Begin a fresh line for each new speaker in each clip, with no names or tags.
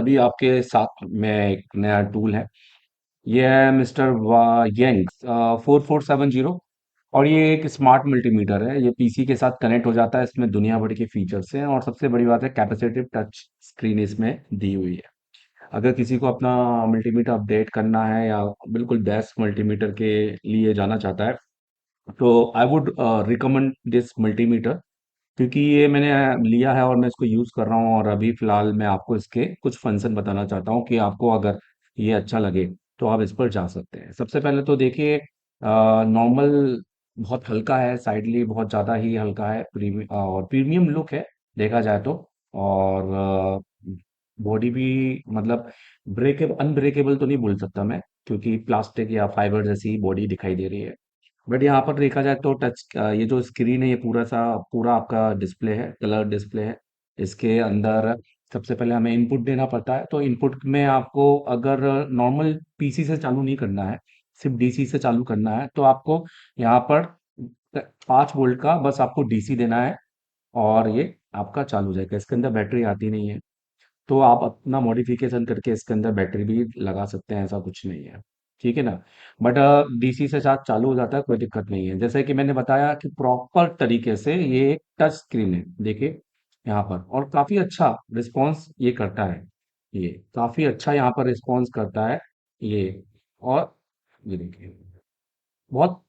अभी आपके साथ में एक नया टूल है। ये है मिस्टर यंग 4470। और ये एक स्मार्ट मल्टीमीटर है। ये पीसी के साथ कनेक्ट हो जाता है। इसमें दुनिया भर के फीचर्स हैं और सबसे बड़ी बात है कैपेसिटिव टच स्क्रीन इसमें दी हुई है। अगर किसी को अपना मल्टीमीटर अपडेट करना है या बिल्कुल बेस्ट मल्टीमीटर के लिए जाना चाहता है तो I would recommend this multimeter, क्योंकि ये मैंने लिया है और मैं इसको यूज़ कर रहा हूँ। और अभी फ़िलहाल मैं आपको इसके कुछ फंक्शन बताना चाहता हूँ कि आपको अगर ये अच्छा लगे तो आप इस पर जा सकते हैं। सबसे पहले तो देखिए, नॉर्मल बहुत हल्का है, साइडली बहुत ज़्यादा ही हल्का है, और प्रीमियम लुक है देखा जाए तो। और बॉडी भी मतलब ब्रेकेबल अनब्रेकेबल तो नहीं बोल सकता मैं, क्योंकि प्लास्टिक या फाइबर जैसी बॉडी दिखाई दे रही है। बट यहाँ पर देखा जाए तो ये जो स्क्रीन है ये पूरा आपका डिस्प्ले है, कलर डिस्प्ले है। इसके अंदर सबसे पहले हमें इनपुट देना पड़ता है। तो इनपुट में आपको अगर नॉर्मल पीसी से चालू नहीं करना है, सिर्फ डीसी से चालू करना है, तो आपको यहाँ पर 5 वोल्ट का बस आपको डीसी देना है और ये आपका चालू हो जाएगा। इसके अंदर बैटरी आती नहीं है, तो आप अपना मॉडिफिकेशन करके इसके अंदर बैटरी भी लगा सकते हैं, ऐसा कुछ नहीं है। ठीक है ना। बट डीसी से साथ चालू हो जाता है, कोई दिक्कत नहीं है। जैसे कि मैंने बताया कि प्रॉपर तरीके से ये एक टच स्क्रीन है, देखिए यहाँ पर। और काफी अच्छा रिस्पॉन्स ये करता है। ये काफी अच्छा यहाँ पर रिस्पॉन्स करता है ये। और ये देखिए, बहुत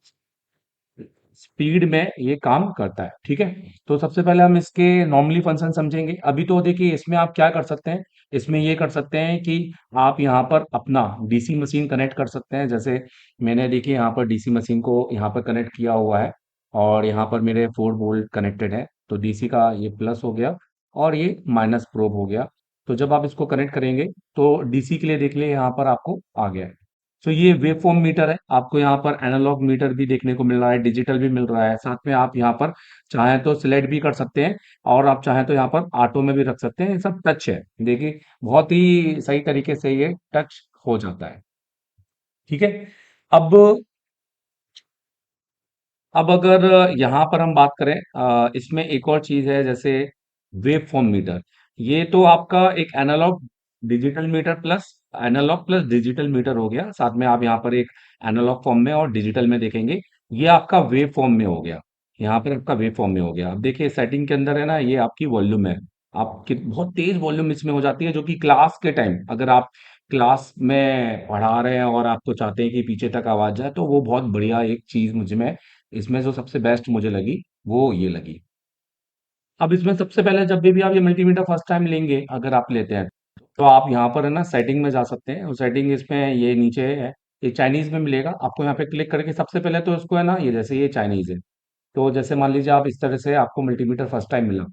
स्पीड में ये काम करता है। ठीक है। तो सबसे पहले हम इसके नॉर्मली फंक्शन समझेंगे। अभी तो देखिए, इसमें आप क्या कर सकते हैं, इसमें ये कर सकते हैं कि आप यहाँ पर अपना डीसी मशीन कनेक्ट कर सकते हैं। जैसे मैंने देखिए यहाँ पर डीसी मशीन को यहाँ पर कनेक्ट किया हुआ है और यहाँ पर मेरे 4 वोल्ट कनेक्टेड है। तो डीसी का ये प्लस हो गया और ये माइनस प्रोब हो गया। तो जब आप इसको कनेक्ट करेंगे तो डीसी के लिए देख लिए यहाँ पर आपको आ गया है। तो ये वेव फॉर्म मीटर है। आपको यहाँ पर एनालॉग मीटर भी देखने को मिल रहा है, डिजिटल भी मिल रहा है। साथ में आप यहाँ पर चाहें तो सिलेक्ट भी कर सकते हैं और आप चाहें तो यहाँ पर ऑटो में भी रख सकते हैं। ये सब टच है, देखिए बहुत ही सही तरीके से ये टच हो जाता है। ठीक है। अब अब अगर यहाँ पर हम बात करें, इसमें एक और चीज है, जैसे वेव फॉर्म मीटर। ये तो आपका एक एनालॉग प्लस डिजिटल मीटर हो गया। साथ में आप यहाँ पर एक एनालॉग फॉर्म में और डिजिटल में देखेंगे। ये आपका वेव फॉर्म में हो गया। यहाँ पर आपका वेव फॉर्म में हो गया। अब देखिए सेटिंग के अंदर है ना, ये आपकी वॉल्यूम है। आपकी बहुत तेज वॉल्यूम इसमें हो जाती है, जो कि क्लास के टाइम अगर आप क्लास में पढ़ा रहे हैं और आपको चाहते हैं कि पीछे तक आवाज जाए, तो वो बहुत बढ़िया एक चीज मुझ में इसमें जो सबसे बेस्ट मुझे लगी वो ये लगी। अब इसमें सबसे पहले जब भी आप ये मल्टीमीटर फर्स्ट टाइम लेंगे, अगर आप लेते हैं, तो आप यहाँ पर है ना सेटिंग में जा सकते हैं। सेटिंग इसमें ये नीचे है, ये चाइनीज में मिलेगा आपको। यहाँ पे क्लिक करके सबसे पहले तो इसको है ना, ये जैसे ये चाइनीज है, तो जैसे मान लीजिए आप इस तरह से आपको मल्टीमीटर फर्स्ट टाइम मिला।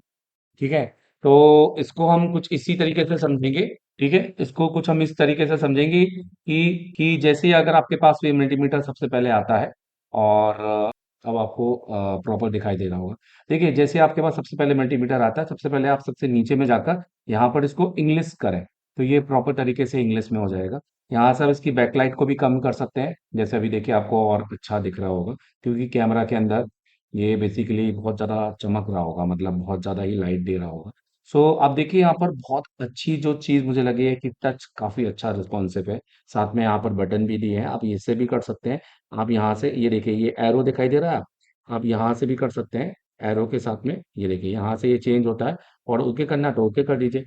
ठीक है। तो इसको हम कुछ इसी तरीके से समझेंगे। ठीक है, इसको कुछ हम इस तरीके से समझेंगे कि जैसे ही अगर आपके पास ये मल्टीमीटर सबसे पहले आता है और अब आपको प्रॉपर दिखाई दे रहा होगा। देखिए जैसे आपके पास सबसे पहले मल्टीमीटर आता है, सबसे पहले आप सबसे नीचे में जाकर यहाँ पर इसको इंग्लिश करें, तो ये प्रॉपर तरीके से इंग्लिश में हो जाएगा। यहाँ से आप इसकी बैकलाइट को भी कम कर सकते हैं, जैसे अभी देखिए आपको और अच्छा दिख रहा होगा, क्योंकि कैमरा के अंदर ये बेसिकली बहुत ज़्यादा चमक रहा होगा, मतलब बहुत ज़्यादा ही लाइट दे रहा होगा। सो आप देखिए यहाँ पर बहुत अच्छी जो चीज़ मुझे लगी है कि टच काफ़ी अच्छा रिस्पॉन्सिव है। साथ में यहाँ पर बटन भी दिए हैं, आप इससे भी कर सकते हैं। आप यहाँ से ये देखिए, ये एरो दिखाई दे रहा है, आप यहाँ से भी कर सकते हैं। एरो के साथ में ये देखिए यहाँ से ये चेंज होता है, और ओके करना है तो ओके कर दीजिए।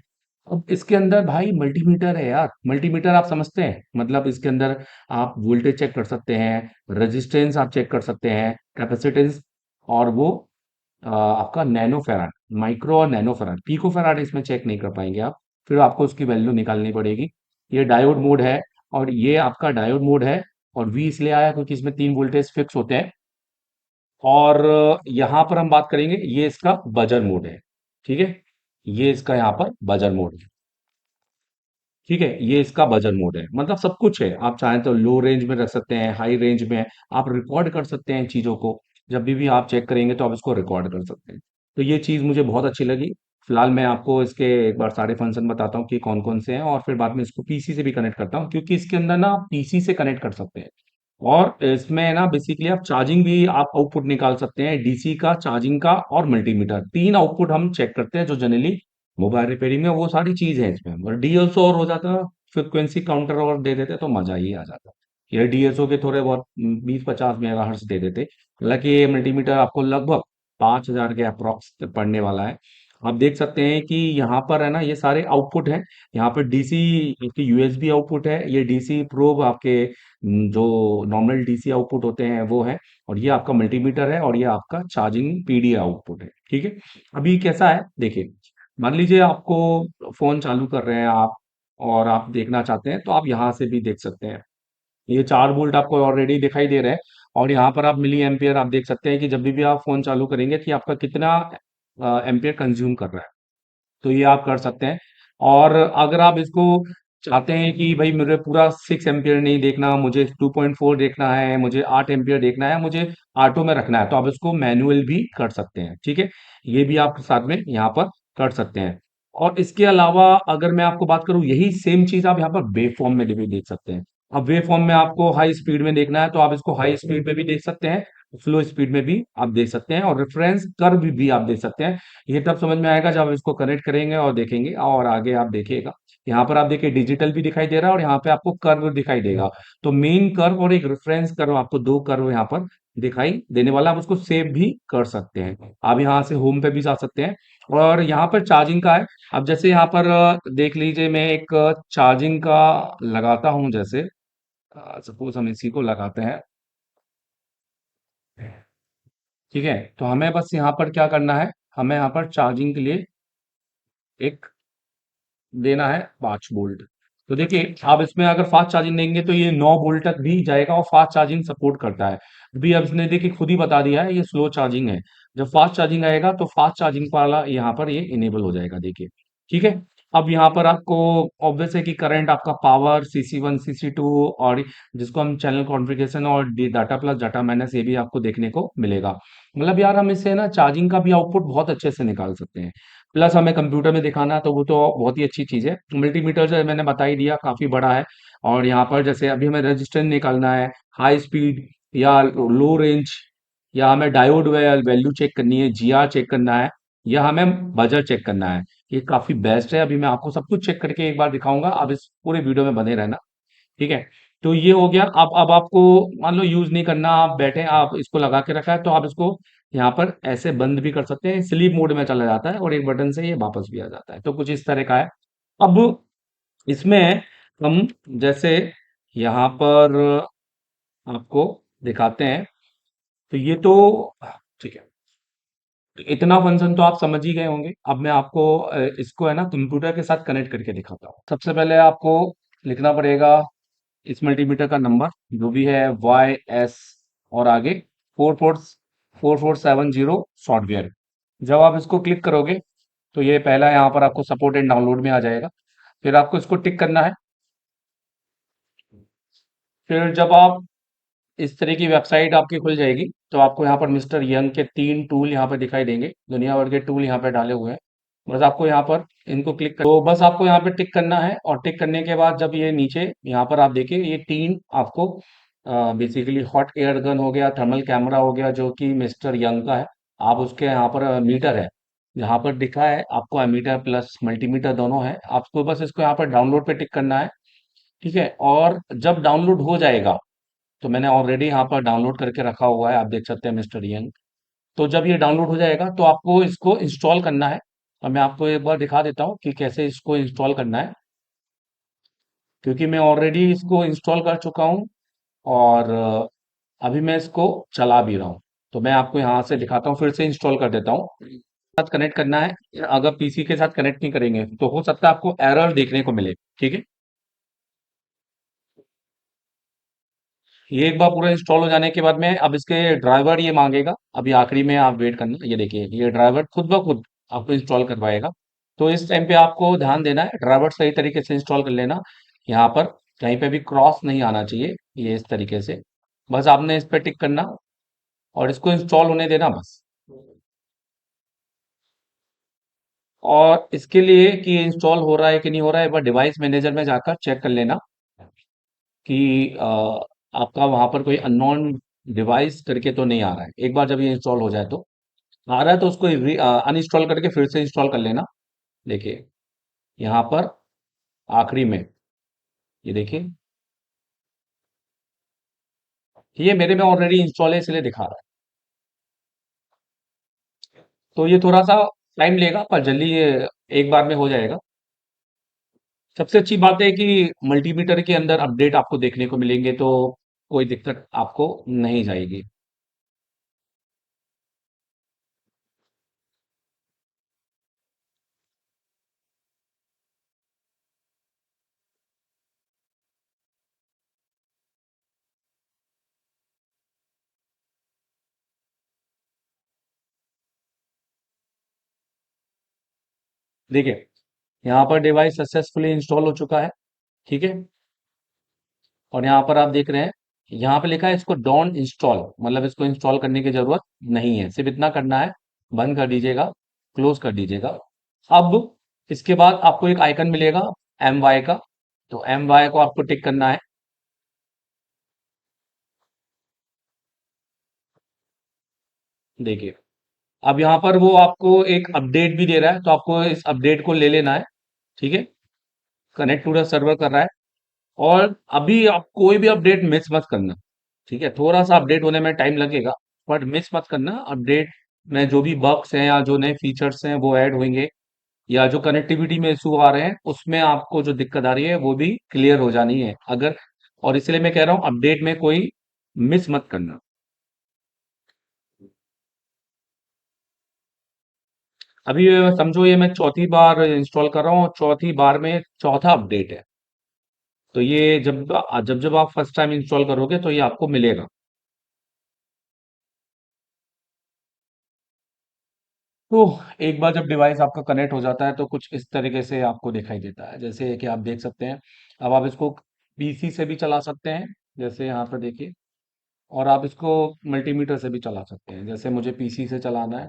अब इसके अंदर भाई मल्टीमीटर है यार। मल्टीमीटर आप समझते हैं, मतलब इसके अंदर आप वोल्टेज चेक कर सकते हैं, रेजिस्टेंस आप चेक कर सकते हैं, कैपेसिटेंस, और वो आपका नैनो फैराड, माइक्रो और नैनो फैराड, पीको फैराड इसमें चेक नहीं कर पाएंगे आप। फिर आपको उसकी वैल्यू निकालनी पड़ेगी। ये डायोड मोड है, और ये आपका डायोड मोड है। और वी इसलिए आया क्योंकि इसमें 3 वोल्टेज फिक्स होते हैं। और यहाँ पर हम बात करेंगे, ये इसका बजर मोड है। ठीक है, ये इसका यहाँ पर बजर मोड है। ठीक है, ये इसका बजर मोड है, मतलब सब कुछ है। आप चाहें तो लो रेंज में रख सकते हैं, हाई रेंज में आप रिकॉर्ड कर सकते हैं चीजों को। जब भी आप चेक करेंगे तो आप इसको रिकॉर्ड कर सकते हैं। तो ये चीज मुझे बहुत अच्छी लगी। फिलहाल मैं आपको इसके एक बार सारे फंक्शन बताता हूँ कि कौन कौन से हैं, और फिर बाद में इसको पीसी से भी कनेक्ट करता हूँ, क्योंकि इसके अंदर ना आप पीसी से कनेक्ट कर सकते हैं। और इसमें ना बेसिकली आप चार्जिंग भी आप आउटपुट निकाल सकते हैं, डीसी का, चार्जिंग का और मल्टीमीटर, 3 आउटपुट हम चेक करते हैं जो जनरली मोबाइल रिपेयरिंग में वो सारी चीज है इसमें, और डीएसओ और हो जाता, फ्रिक्वेंसी काउंटर और दे देते तो मजा ही आ जाता। ये डीएसओ के थोड़े बहुत 20-50 मेगाहर्ट्ज दे देते। हालांकि ये मल्टीमीटर आपको लगभग 5,000 के अप्रोक्स पड़ने वाला है। आप देख सकते हैं कि यहाँ पर है ना, ये सारे आउटपुट हैं। यहाँ पर डीसी की यूएसबी आउटपुट है, ये डीसी प्रोब आपके जो नॉर्मल डीसी आउटपुट होते हैं वो है, और ये आपका मल्टीमीटर है, और ये आपका चार्जिंग पीडी आउटपुट है। ठीक है। अभी कैसा है देखिए, मान लीजिए आपको फोन चालू कर रहे हैं आप, और आप देखना चाहते हैं तो आप यहाँ से भी देख सकते हैं। ये 4 वोल्ट आपको ऑलरेडी दिखाई दे रहे हैं, और यहाँ पर आप मिली एम्पियर आप देख सकते हैं कि जब भी आप फोन चालू करेंगे कि आपका कितना एम्पियर कंज्यूम कर रहा है। तो ये आप कर सकते हैं। और अगर आप इसको चाहते हैं कि भाई मुझे पूरा 6 एम्पियर नहीं देखना, मुझे 2.4 देखना है, मुझे 8 एम्पियर देखना है, मुझे ऑटो में रखना है, तो आप इसको मैनुअल भी कर सकते हैं। ठीक है। ये भी आप साथ में यहाँ पर कर सकते हैं। और इसके अलावा अगर मैं आपको बात करूं, यही सेम चीज आप यहाँ पर वेव फॉर्म में भी देख सकते हैं। अब वेव फॉर्म में आपको हाई स्पीड में देखना है तो आप इसको हाई स्पीड में भी देख सकते हैं, स्लो स्पीड में भी आप देख सकते हैं, और रेफरेंस कर्व भी आप देख सकते हैं। ये तब समझ में आएगा जब आप इसको कनेक्ट करेंगे और देखेंगे, और आगे आप देखिएगा। यहाँ पर आप देखिए डिजिटल भी दिखाई दे रहा है, और यहाँ पे आपको कर्व दिखाई देगा। तो मेन कर्व और एक रेफरेंस कर्व, आपको दो कर्व यहाँ पर दिखाई देने वाला, आप उसको सेव भी कर सकते हैं। आप यहाँ से होम पे भी जा सकते हैं। और यहाँ पर चार्जिंग का है। अब जैसे यहाँ पर देख लीजिए, मैं एक चार्जिंग का लगाता हूँ, जैसे सपोज हम इसी को लगाते हैं। ठीक है। तो हमें बस यहाँ पर क्या करना है, हमें यहाँ पर चार्जिंग के लिए एक देना है 5 वोल्ट। तो देखिए, आप इसमें अगर फास्ट चार्जिंग देंगे तो ये 9 वोल्ट तक भी जाएगा, और फास्ट चार्जिंग सपोर्ट करता है। अभी अब इसने देखिए खुद ही बता दिया है ये स्लो चार्जिंग है। जब फास्ट चार्जिंग आएगा तो फास्ट चार्जिंग वाला यहाँ पर ये इनेबल हो जाएगा, देखिए। ठीक है। अब यहाँ पर आपको ऑब्वियस है कि करंट, आपका पावर, CC1 CC2, और जिसको हम चैनल कॉन्फ़िगरेशन और डाटा प्लस डाटा माइनस, ये भी आपको देखने को मिलेगा। मतलब यार, हम इससे ना चार्जिंग का भी आउटपुट बहुत अच्छे से निकाल सकते हैं। प्लस हमें कंप्यूटर में दिखाना है तो वो तो बहुत ही अच्छी चीज़ है। मल्टीमीटर जो है मैंने बता ही दिया, काफ़ी बड़ा है। और यहाँ पर जैसे अभी हमें रेजिस्टेंस निकालना है, हाई स्पीड या लो रेंज, या हमें डायोड वैल्यू चेक करनी है, जीआर चेक करना है, या हमें बजर चेक करना है। ये काफ़ी बेस्ट है। अभी मैं आपको सब कुछ चेक करके एक बार दिखाऊंगा, आप इस पूरे वीडियो में बने रहना। ठीक है। तो ये हो गया। अब आपको मान लो यूज नहीं करना, आप बैठे आप इसको लगा के रखा है, तो आप इसको यहाँ पर ऐसे बंद भी कर सकते हैं, स्लीप मोड में चला जाता है, और एक बटन से ये वापस भी आ जाता है। तो कुछ इस तरह का है। अब इसमें हम जैसे यहाँ पर आपको दिखाते हैं, तो ये तो ठीक है। तो इतना फंक्शन तो आप समझ ही गए होंगे। अब मैं आपको इसको है ना कंप्यूटर के साथ कनेक्ट करके दिखाता हूँ। सबसे पहले आपको लिखना पड़ेगा इस मल्टीमीटर का नंबर, जो भी है YS, और आगे 4470 सॉफ्टवेयर। जब आप इसको क्लिक करोगे तो ये पहला यहाँ पर आपको सपोर्ट एंड डाउनलोड में आ जाएगा। फिर आपको इसको टिक करना है। फिर जब आप इस तरह की वेबसाइट आपकी खुल जाएगी, तो आपको यहाँ पर मिस्टर यंग के 3 टूल यहाँ पर दिखाई देंगे, दुनिया भर के टूल यहाँ पे डाले हुए हैं। बस आपको यहाँ पर इनको क्लिक कर, तो बस आपको यहाँ पे टिक करना है, और टिक करने के बाद जब ये नीचे यहाँ पर आप देखिए, ये 3 आपको बेसिकली हॉट एयर गन हो गया, थर्मल कैमरा हो गया, जो कि मिस्टर यंग का है। आप उसके यहाँ पर मीटर है, यहाँ पर दिखा है आपको, एमीटर प्लस मल्टीमीटर दोनों है। आपको बस इसको यहाँ पर डाउनलोड पे टिक करना है। ठीक है। और जब डाउनलोड हो जाएगा, तो मैंने ऑलरेडी यहाँ पर डाउनलोड करके रखा हुआ है, आप देख सकते हैं मिस्टर यंग। तो जब ये डाउनलोड हो जाएगा तो आपको इसको इंस्टॉल करना है, और मैं आपको एक बार दिखा देता हूँ कि कैसे इसको इंस्टॉल करना है, क्योंकि मैं ऑलरेडी इसको इंस्टॉल कर चुका हूँ, और अभी मैं इसको चला भी रहा हूँ। तो मैं आपको यहाँ से दिखाता हूँ, फिर से इंस्टॉल कर देता हूँ। साथ कनेक्ट करना है। अगर पीसी के साथ कनेक्ट नहीं करेंगे तो हो सकता है आपको एरर देखने को मिले। ठीक है। ये एक बार पूरा इंस्टॉल हो जाने के बाद में अब इसके ड्राइवर ये मांगेगा, अभी आखिरी में आप वेट करना। ये देखिए, ये ड्राइवर खुद ब खुद आपको इंस्टॉल करवाएगा। तो इस टाइम पे आपको ध्यान देना है, ड्राइवर सही तरीके से इंस्टॉल कर लेना। यहाँ पर कहीं पे भी क्रॉस नहीं आना चाहिए, ये इस तरीके से। बस आपने इस पे टिक करना, और इसको इंस्टॉल होने देना बस। और इसके लिए कि इंस्टॉल हो रहा है कि नहीं हो रहा है, एक बार डिवाइस मैनेजर में जाकर चेक कर लेना कि आपका वहां पर कोई अननोन डिवाइस करके तो नहीं आ रहा है। एक बार जब ये इंस्टॉल हो जाए तो आ रहा है, तो उसको अनइंस्टॉल करके फिर से इंस्टॉल कर लेना। देखिए यहाँ पर आखिरी में, ये देखिए, ये मेरे में ऑलरेडी इंस्टॉल है इसलिए दिखा रहा है। तो ये थोड़ा सा टाइम लेगा पर जल्दी ये एक बार में हो जाएगा। सबसे अच्छी बात है कि मल्टीमीटर के अंदर अपडेट आपको देखने को मिलेंगे, तो कोई दिक्कत आपको नहीं जाएगी। देखिए यहाँ पर डिवाइस सक्सेसफुली इंस्टॉल हो चुका है। ठीक है। और यहाँ पर आप देख रहे हैं, यहाँ पे लिखा है इसको डोंट इंस्टॉल, मतलब इसको इंस्टॉल करने की जरूरत नहीं है, सिर्फ इतना करना है, बंद कर दीजिएगा, क्लोज कर दीजिएगा। अब इसके बाद आपको एक आइकन मिलेगा एम वाई का, तो एम वाई को आपको टिक करना है। देखिए अब यहाँ पर वो आपको एक अपडेट भी दे रहा है, तो आपको इस अपडेट को ले लेना है। ठीक है। कनेक्ट टू द सर्वर कर रहा है। और अभी आप कोई भी अपडेट मिस मत करना। ठीक है, थोड़ा सा अपडेट होने में टाइम लगेगा, बट मिस मत करना। अपडेट में जो भी बग्स हैं या जो नए फीचर्स हैं वो ऐड होंगे, या जो कनेक्टिविटी में इशू आ रहे हैं उसमें आपको जो दिक्कत आ रही है वो भी क्लियर हो जानी है अगर। और इसलिए मैं कह रहा हूँ अपडेट में कोई मिस मत करना। अभी ये समझो ये मैं चौथी बार इंस्टॉल कर रहा हूँ और चौथी बार में चौथा अपडेट है। तो ये जब जब जब आप फर्स्ट टाइम इंस्टॉल करोगे तो ये आपको मिलेगा। तो एक बार जब डिवाइस आपका कनेक्ट हो जाता है तो कुछ इस तरीके से आपको दिखाई देता है, जैसे कि आप देख सकते हैं। अब आप इसको पीसी से भी चला सकते हैं, जैसे यहाँ पर देखिए। और आप इसको मल्टीमीटर से भी चला सकते हैं, जैसे मुझे पीसी से चलाना है।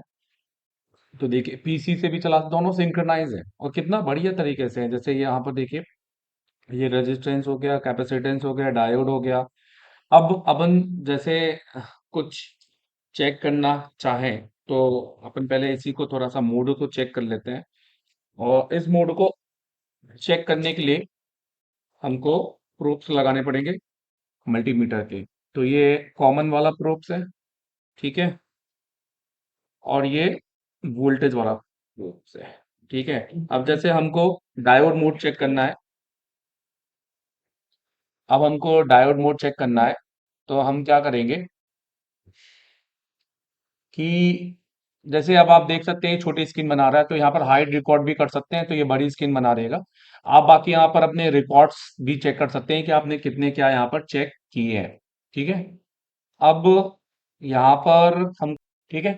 तो देखिए पीसी से भी चला, दोनों सिंक्रोनाइज है और कितना बढ़िया तरीके से है। जैसे यहाँ पर देखिए, ये रेजिस्टेंस हो गया, कैपेसिटेंस हो गया, डायोड हो गया। अब अपन जैसे कुछ चेक करना चाहें तो अपन पहले इसी को थोड़ा सा मोड को चेक कर लेते हैं। और इस मोड को चेक करने के लिए हमको प्रोब्स लगाने पड़ेंगे मल्टीमीटर के। तो ये कॉमन वाला प्रोब्स है। ठीक है। और ये वोल्टेज वाला प्रोब्स है। ठीक है। अब जैसे हमको डायोड मोड चेक करना है, अब हमको डायोड मोड चेक करना है, तो हम क्या करेंगे कि जैसे अब आप देख सकते हैं ये छोटी स्क्रीन बना रहा है, तो यहाँ पर हाइड रिकॉर्ड भी कर सकते हैं, तो ये बड़ी स्क्रीन बना देगा। आप बाकी यहाँ पर अपने रिकॉर्ड्स भी चेक कर सकते हैं कि आपने कितने क्या यहाँ पर चेक किए हैं। ठीक है। अब यहाँ पर हम, ठीक है,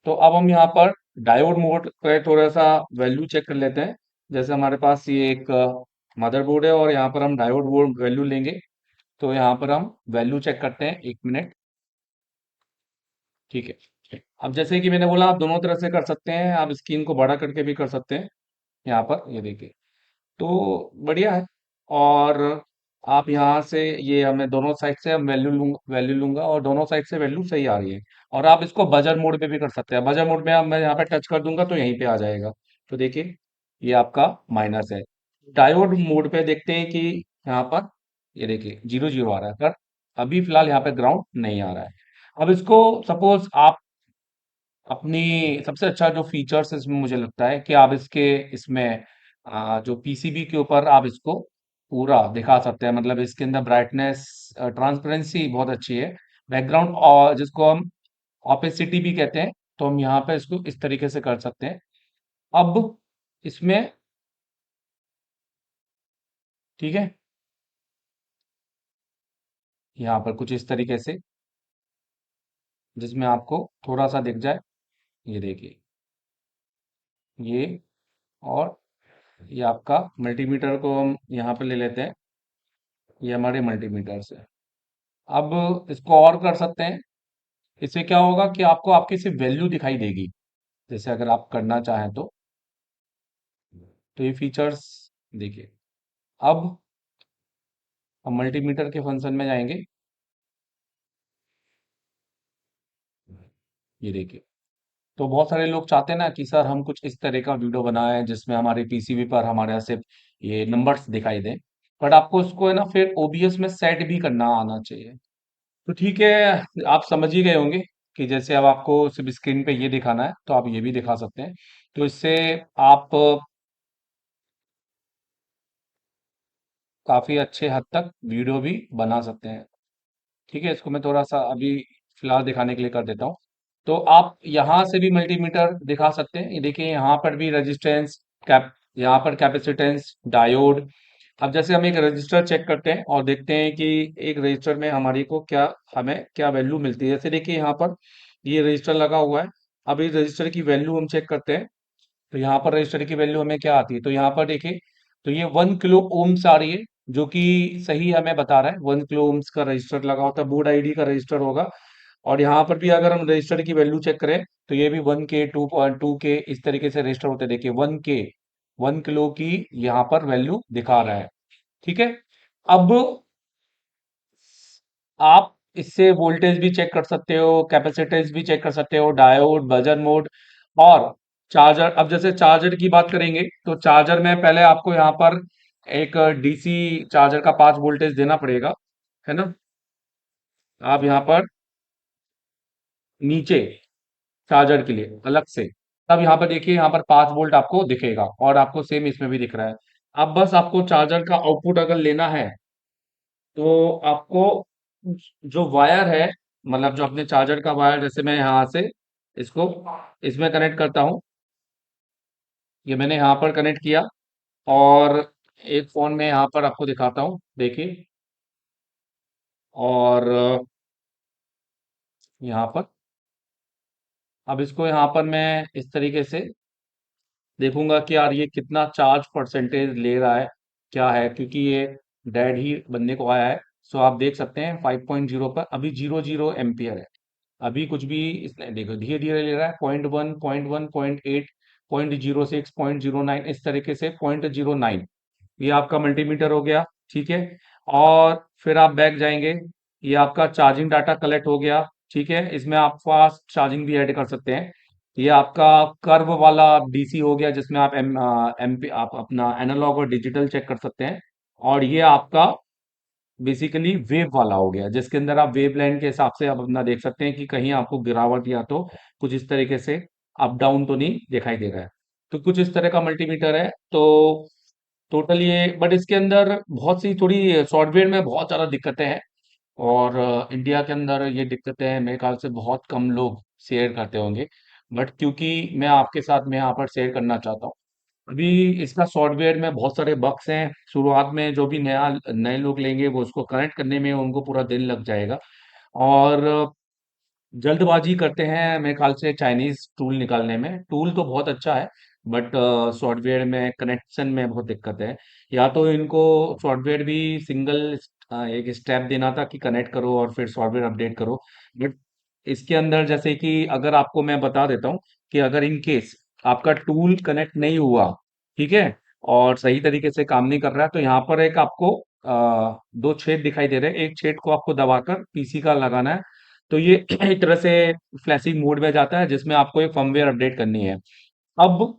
तो अब हम यहाँ पर डायोड मोड पे थोड़ा सा वैल्यू चेक कर लेते हैं। जैसे हमारे पास ये एक मदरबोर्ड है और यहाँ पर हम डायोड बोर्ड वैल्यू लेंगे। तो यहाँ पर हम वैल्यू चेक करते हैं, एक मिनट। ठीक है। अब जैसे कि मैंने बोला आप दोनों तरह से कर सकते हैं, आप स्क्रीन को बड़ा करके भी कर सकते हैं। यहाँ पर ये देखिए, तो बढ़िया है। और आप यहाँ से, ये हमें दोनों साइड से हम वैल्यू लूंगा और दोनों साइड से वैल्यू सही आ रही है। और आप इसको बजर मोड पे भी कर सकते हैं। बजर मोड में अब मैं यहाँ पे टच कर दूंगा तो यहीं पे आ जाएगा। तो देखिए ये आपका माइनस है। डायोड मोड पे देखते हैं कि यहाँ पर ये देखिए जीरो जीरो आ रहा है, पर अभी फिलहाल यहाँ पे ग्राउंड नहीं आ रहा है। अब इसको सपोज आप अपनी, सबसे अच्छा जो फीचर्स इसमें मुझे लगता है कि आप इसके इसमें जो पीसीबी के ऊपर आप इसको पूरा दिखा सकते हैं, मतलब इसके अंदर ब्राइटनेस, ट्रांसपेरेंसी बहुत अच्छी है। बैकग्राउंड और जिसको हम ऑपेसिटी भी कहते हैं, तो हम यहाँ पे इसको इस तरीके से कर सकते हैं। अब इसमें, ठीक है, यहाँ पर कुछ इस तरीके से जिसमें आपको थोड़ा सा दिख जाए, ये देखिए ये। और ये आपका मल्टीमीटर को हम यहाँ पे ले लेते हैं, ये हमारे मल्टीमीटर से। अब इसको और कर सकते हैं। इससे क्या होगा कि आपको आपकी सिर्फ वैल्यू दिखाई देगी, जैसे अगर आप करना चाहें तो ये फीचर्स देखिए। अब हम मल्टीमीटर के फंक्शन में जाएंगे, ये देखिए तो बहुत सारे लोग चाहते हैं ना कि सर हम कुछ इस तरह का वीडियो बनाएं जिसमें हमारे पीसीबी पर हमारे यहाँ सिर्फ ये नंबर्स दिखाई दें, बट आपको उसको है ना फिर ओबीएस में सेट भी करना आना चाहिए। तो ठीक है, आप समझ ही गए होंगे कि जैसे अब आपको सिर्फ स्क्रीन पे ये दिखाना है तो आप ये भी दिखा सकते हैं। तो इससे आप काफी अच्छे हद तक वीडियो भी बना सकते हैं। ठीक है, इसको मैं थोड़ा सा अभी फिलहाल दिखाने के लिए कर देता हूँ। तो आप यहाँ से भी मल्टीमीटर दिखा सकते हैं। ये देखिए यहाँ पर भी रेजिस्टेंस, कैप, यहाँ पर कैपेसिटेंस, डायोड। अब जैसे हम एक रजिस्टर चेक करते हैं और देखते हैं कि एक रजिस्टर में हमारी को क्या, हमें क्या वैल्यू मिलती है। जैसे देखिए यहाँ पर ये रजिस्टर लगा हुआ है। अब इस रजिस्टर की वैल्यू हम चेक करते हैं। तो यहाँ पर रजिस्टर की वैल्यू हमें क्या आती है, तो यहाँ पर देखिए, तो ये 1 किलो ओम्स आ रही है, जो कि सही हमें बता रहा है। 1 किलो ओम्स का रजिस्टर लगा होता है, बोर्ड आईडी का रजिस्टर होगा। और यहाँ पर भी अगर हम रजिस्टर की वैल्यू चेक करें तो ये भी 1 के, 2.2 के, इस तरीके से रजिस्टर होते हैं। देखिए 1 के, 1 किलो की यहाँ पर वैल्यू दिखा रहा है। ठीक है, अब आप इससे वोल्टेज भी चेक कर सकते हो, कैपेसिटेंस भी चेक कर सकते हो, डायोड, बजर मोड और चार्जर। अब जैसे चार्जर की बात करेंगे तो चार्जर में पहले आपको यहाँ पर एक डीसी चार्जर का 5 वोल्टेज देना पड़ेगा, है ना। आप यहाँ पर नीचे चार्जर के लिए अलग से, तब यहाँ पर देखिए, यहाँ पर 5 वोल्ट आपको दिखेगा और आपको सेम इसमें भी दिख रहा है। अब बस आपको चार्जर का आउटपुट अगर लेना है तो आपको जो वायर है, मतलब जो अपने चार्जर का वायर, जैसे मैं यहाँ से इसको इसमें कनेक्ट करता हूँ। ये मैंने यहाँ पर कनेक्ट किया और एक फोन में यहाँ पर आपको दिखाता हूँ, देखिए। और यहाँ पर, अब इसको यहाँ पर मैं इस तरीके से देखूंगा कि यार ये कितना चार्ज परसेंटेज ले रहा है, क्या है, क्योंकि ये डेड ही बनने को आया है। सो आप देख सकते हैं 5.0 पर अभी 0 0 एम्पियर है। अभी कुछ भी इसने, देखो धीरे धीरे ले रहा है, 0.1, 0.1, 0.8, 0.06, 0.09, इस तरीके से 0.09। ये आपका मल्टीमीटर हो गया। ठीक है, और फिर आप बैक जाएंगे, ये आपका चार्जिंग डाटा कलेक्ट हो गया। ठीक है, इसमें आप फास्ट चार्जिंग भी ऐड कर सकते हैं। ये आपका कर्व वाला डीसी हो गया, जिसमें आप एमपी, आप अपना एनालॉग और डिजिटल चेक कर सकते हैं। और ये आपका बेसिकली वेव वाला हो गया, जिसके अंदर आप वेव लेंथ के हिसाब से आप अपना देख सकते हैं कि कहीं आपको गिरावट या तो कुछ इस तरीके से अप डाउन तो नहीं दिखाई दे रहा है। तो कुछ इस तरह का मल्टीमीटर है। तो टोटल ये, बट इसके अंदर बहुत सी थोड़ी सॉफ्टवेयर में बहुत ज़्यादा दिक्कतें हैं। और इंडिया के अंदर ये दिक्कतें हैं, मेरे ख्याल से बहुत कम लोग शेयर करते होंगे। बट क्योंकि मैं आपके साथ में यहाँ पर शेयर करना चाहता हूँ, अभी इसका सॉफ्टवेयर में बहुत सारे बग्स हैं। शुरुआत में जो भी नया नए लोग लेंगे वो उसको कनेक्ट करने में उनको पूरा दिन लग जाएगा। और जल्दबाजी करते हैं मेरे ख्याल से चाइनीज टूल निकालने में। टूल तो बहुत अच्छा है, बट सॉफ्टवेयर में कनेक्शन में बहुत दिक्कत है। या तो इनको सॉफ्टवेयर भी सिंगल एक स्टेप देना था कि कनेक्ट करो और फिर सॉफ्टवेयर अपडेट करो। बट इसके अंदर जैसे कि अगर आपको मैं बता देता हूँ कि अगर इन केस आपका टूल कनेक्ट नहीं हुआ, ठीक है, और सही तरीके से काम नहीं कर रहा है, तो यहाँ पर एक आपको 2 छेद दिखाई दे रहे हैं। एक छेद को आपको दबाकर पीसी का लगाना है। तो ये एक तरह से फ्लैशिंग मोड में जाता है, जिसमें आपको एक फर्मवेयर अपडेट करनी है। अब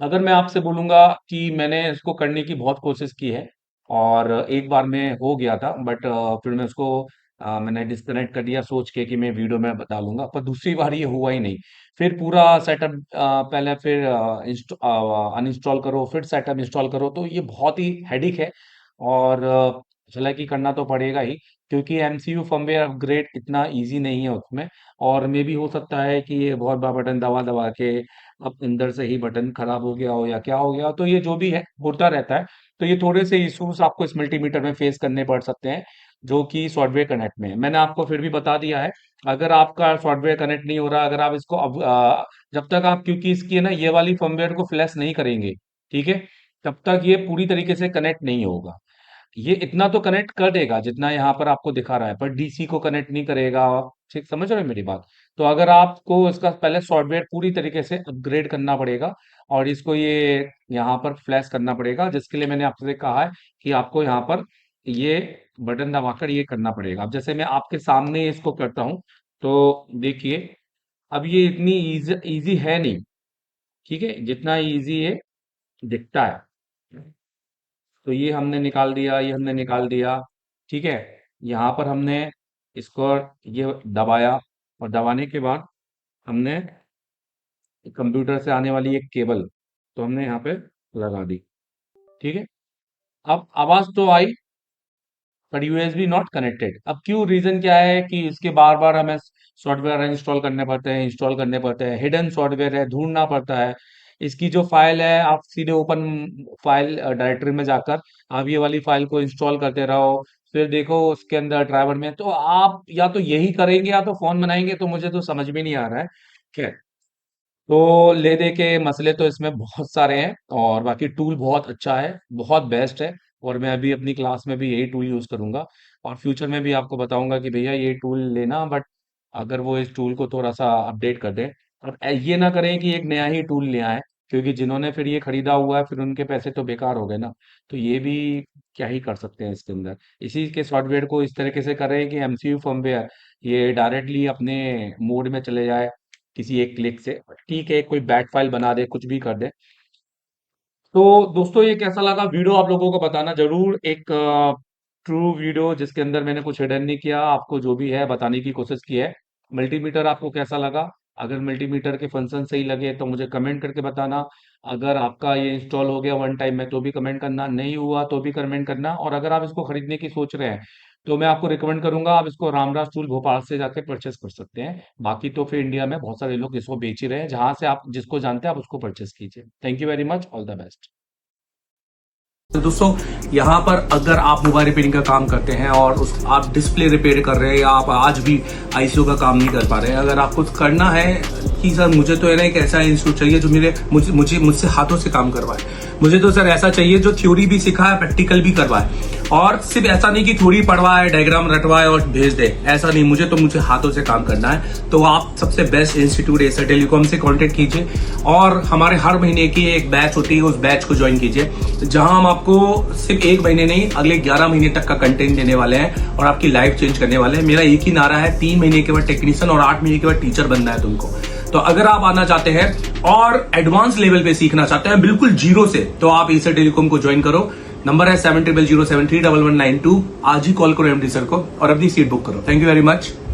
अगर मैं आपसे बोलूंगा कि मैंने इसको करने की बहुत कोशिश की है और एक बार में हो गया था, बट फिर मैं उसको मैंने डिस्कनेक्ट कर दिया सोच के कि मैं वीडियो में बता लूंगा, पर दूसरी बार ये हुआ ही नहीं। फिर पूरा सेटअप, पहले फिर अनइंस्टॉल करो, फिर सेटअप इंस्टॉल करो, तो ये बहुत ही हेडिक है। और हालांकि करना तो पड़ेगा ही, क्योंकि एमसीयू फर्मवेयर अपग्रेड इतना इजी नहीं है उसमें। और मे भी हो सकता है कि ये बहुत बार बटन दबा दबा के अब अंदर से ही बटन खराब हो गया हो या क्या हो गया हो, तो ये जो भी है होता रहता है। तो ये थोड़े से इश्यूज आपको इस मल्टीमीटर में फेस करने पड़ सकते हैं, जो कि सॉफ्टवेयर कनेक्ट में है। मैंने आपको फिर भी बता दिया है, अगर आपका सॉफ्टवेयर कनेक्ट नहीं हो रहा, अगर आप इसको अब जब तक आप, क्योंकि इसकी है ना ये वाली फर्मवेयर को फ्लैश नहीं करेंगे, ठीक है, तब तक ये पूरी तरीके से कनेक्ट नहीं होगा। ये इतना तो कनेक्ट कर देगा जितना यहाँ पर आपको दिखा रहा है, पर डीसी को कनेक्ट नहीं करेगा। ठीक समझ रहे हो मेरी बात। तो अगर आपको इसका पहले सॉफ्टवेयर पूरी तरीके से अपग्रेड करना पड़ेगा और इसको ये यहाँ पर फ्लैश करना पड़ेगा, जिसके लिए मैंने आपसे कहा है कि आपको यहाँ पर ये बटन दबाकर ये करना पड़ेगा। अब जैसे मैं आपके सामने इसको करता हूँ, तो देखिए अब ये इतनी इजी है नहीं, ठीक है, जितना इजी ये दिखता है। तो ये हमने निकाल दिया, ये हमने निकाल दिया, ठीक है। यहाँ पर हमने इसको ये दबाया, और दबाने के बाद हमने कंप्यूटर से आने वाली एक केबल तो हमने यहाँ पे लगा दी, ठीक है। अब आवाज तो आई, पर यूएसबी नॉट कनेक्टेड। अब क्यों, रीजन क्या है कि इसके बार बार हमें सॉफ्टवेयर इंस्टॉल करने पड़ते हैं, इंस्टॉल करने पड़ते हैं, हिडन सॉफ्टवेयर है, ढूंढना पड़ता है। इसकी जो फाइल है, आप सीधे ओपन फाइल डायरेक्टरी में जाकर आप ये वाली फाइल को इंस्टॉल करते रहो, फिर देखो उसके अंदर ड्राइवर में, तो आप या तो यही करेंगे या तो फोन बनाएंगे, तो मुझे तो समझ में नहीं आ रहा है। खैर, तो ले दे के मसले तो इसमें बहुत सारे हैं, और बाकी टूल बहुत अच्छा है, बहुत बेस्ट है। और मैं अभी अपनी क्लास में भी यही टूल यूज करूंगा, और फ्यूचर में भी आपको बताऊंगा कि भैया ये टूल लेना, बट अगर वो इस टूल को थोड़ा सा अपडेट कर दें। और ये ना करें कि एक नया ही टूल ले आए, क्योंकि जिन्होंने फिर ये खरीदा हुआ है फिर उनके पैसे तो बेकार हो गए ना। तो ये भी क्या ही कर सकते हैं इसके अंदर। इसी के सॉफ्टवेयर को इस तरीके से करें कि एमसीयू फर्मवेयर ये डायरेक्टली अपने मोड में चले जाए किसी एक क्लिक से, ठीक है, कोई बैट फाइल बना दे, कुछ भी कर दे। तो दोस्तों, ये कैसा लगा वीडियो आप लोगों को बताना जरूर। एक ट्रू वीडियो जिसके अंदर मैंने कुछ हिडन नहीं किया, आपको जो भी है बताने की कोशिश की है। मल्टीमीटर आपको कैसा लगा? अगर मल्टीमीटर के फंक्शन सही लगे तो मुझे कमेंट करके बताना। अगर आपका ये इंस्टॉल हो गया वन टाइम में तो भी कमेंट करना, नहीं हुआ तो भी कमेंट करना। और अगर आप इसको खरीदने की सोच रहे हैं तो मैं आपको रिकमेंड करूंगा, आप इसको रामराज टूल भोपाल से जाके परचेस कर सकते हैं। बाकी तो फिर इंडिया में बहुत सारे लोग इसको बेच ही रहे हैं, जहां से आप जिसको जानते हैं आप उसको परचेस कीजिए। Thank you very much, all the best.
तो दोस्तों, यहाँ पर अगर आप मोबाइल रिपेयरिंग का काम करते हैं और आप डिस्प्ले रिपेयर कर रहे हैं, या आप आज भी आईसीयू का काम नहीं कर पा रहे हैं, अगर आपको करना है कि सर मुझे तो है ना एक ऐसा इंस्टीट्यूट चाहिए जो मुझसे हाथों से काम करवाए, मुझे तो सर ऐसा चाहिए जो थ्योरी भी सिखाए, प्रैक्टिकल भी करवाए, और सिर्फ ऐसा नहीं कि थ्योरी पढ़वाए, डायग्राम रटवाए और भेज दे, ऐसा नहीं, मुझे हाथों से काम करना है। तो आप सबसे बेस्ट इंस्टीट्यूट एसर टेलीकॉम से कांटेक्ट कीजिए, और हमारे हर महीने की एक बैच होती है, उस बैच को ज्वाइन कीजिए, जहां हम आपको सिर्फ एक महीने नहीं अगले 11 महीने तक का कंटेंट देने वाले हैं और आपकी लाइफ चेंज करने वाले हैं। मेरा एक ही नारा है, 3 महीने के बाद टेक्नीशियन और 8 महीने के बाद टीचर बनना है तुमको। तो अगर आप आना चाहते हैं और एडवांस लेवल पे सीखना चाहते हैं बिल्कुल जीरो से, तो आप एसर टेलीकॉम को ज्वाइन करो। नंबर है 7007319192। आज ही कॉल करो एमडी सर को और अपनी सीट बुक करो। Thank you very much.